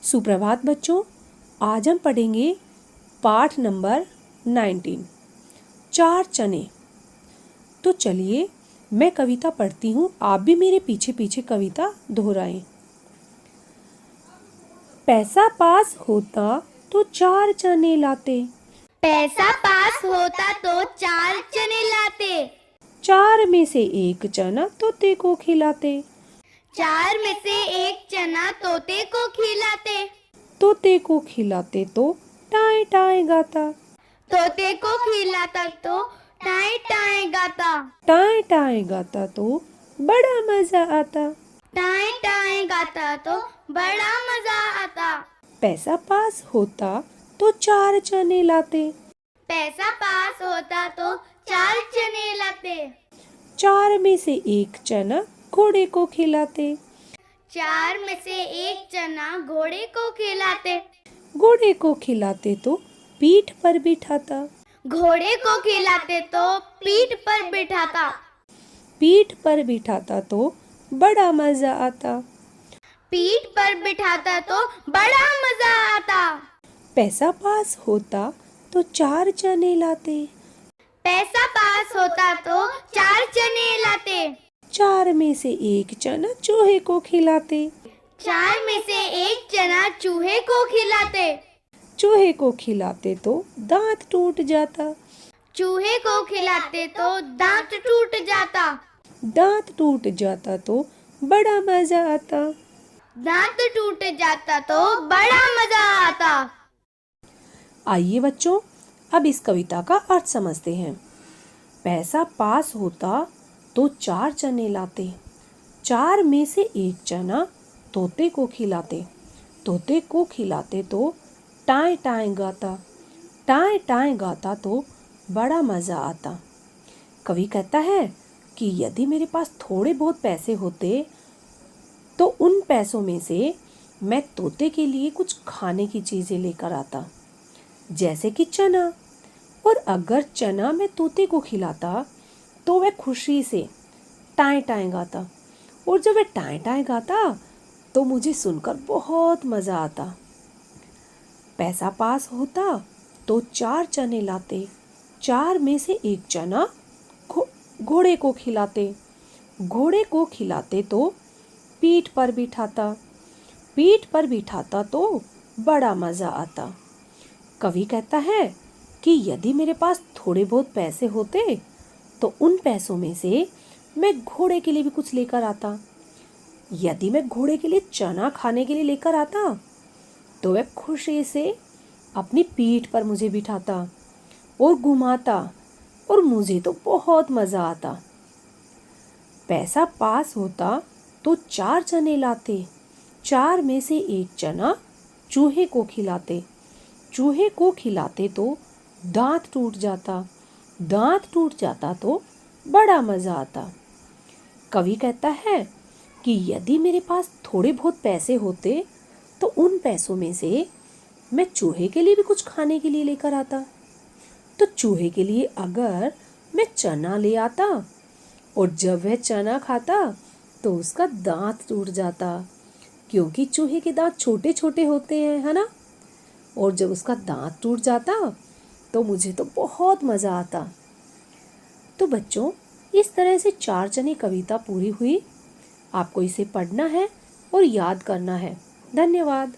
सुप्रभात बच्चों, आज हम पढ़ेंगे पाठ नंबर 19 चार चने। तो चलिए मैं कविता पढ़ती हूँ, आप भी मेरे पीछे पीछे कविता दोहराएं। पैसा पास होता तो चार चने लाते, पैसा पास होता तो चार चने लाते, चार में से एक चना तोते को खिलाते, चार में से एक चना तोते को खिलाते, तोते को खिलाते तो टाएं टाएं गाता, तोते को खिलाता तो टाएं टाएं गाता, टाएं टाएं गाता तो बड़ा मजा आता, टाएं टाएं गाता तो बड़ा मजा आता। पैसा पास होता तो चार चने लाते, पैसा पास होता तो चार चने लाते, चार में से एक चना घोड़े को खिलाते, चार में से एक चना घोड़े को खिलाते, घोड़े को खिलाते तो पीठ पर बिठाता, घोड़े को खिलाते तो पीठ पर बिठाता, पीठ पर बिठाता तो बड़ा मजा आता, पीठ पर बिठाता तो बड़ा मजा आता। पैसा पास होता तो चार चने लाते, पैसा पास होता तो चार चने लाते, चार में से एक चना चूहे को खिलाते, चार में से एक चना चूहे को खिलाते, चूहे को खिलाते तो दांत टूट जाता, चूहे को खिलाते तो दांत टूट जाता, दांत टूट जाता तो बड़ा मजा आता, दांत टूट जाता तो बड़ा मजा आता। आइए बच्चों, अब इस कविता का अर्थ समझते हैं। पैसा पास होता तो चार चने लाते, चार में से एक चना तोते को खिलाते, तोते को खिलाते तो टाएं टाएं गाता, टाएं टाएं गाता तो बड़ा मज़ा आता। कवि कहता है कि यदि मेरे पास थोड़े बहुत पैसे होते तो उन पैसों में से मैं तोते के लिए कुछ खाने की चीज़ें लेकर आता, जैसे कि चना। और अगर चना मैं तोते को खिलाता तो वह खुशी से टाएं टाएं गाता, और जब वह टाएं टाएं गाता तो मुझे सुनकर बहुत मज़ा आता। पैसा पास होता तो चार चने लाते, चार में से एक चना घोड़े को खिलाते, घोड़े को खिलाते तो पीठ पर बिठाता, पीठ पर बिठाता तो बड़ा मज़ा आता। कवि कहता है कि यदि मेरे पास थोड़े बहुत पैसे होते तो उन पैसों में से मैं घोड़े के लिए भी कुछ लेकर आता। यदि मैं घोड़े के लिए चना खाने के लिए लेकर आता तो वह खुशी से अपनी पीठ पर मुझे बिठाता और घुमाता, और मुझे तो बहुत मज़ा आता। पैसा पास होता तो चार चने लाते, चार में से एक चना चूहे को खिलाते, चूहे को खिलाते तो दांत टूट जाता, दांत टूट जाता तो बड़ा मज़ा आता। कवि कहता है कि यदि मेरे पास थोड़े बहुत पैसे होते तो उन पैसों में से मैं चूहे के लिए भी कुछ खाने के लिए लेकर आता। तो चूहे के लिए अगर मैं चना ले आता और जब वह चना खाता तो उसका दांत टूट जाता, क्योंकि चूहे के दांत छोटे छोटे होते हैं, है ना। और जब उसका दांत टूट जाता तो मुझे तो बहुत मज़ा आता। तो बच्चों, इस तरह से चार चने कविता पूरी हुई। आपको इसे पढ़ना है और याद करना है। धन्यवाद।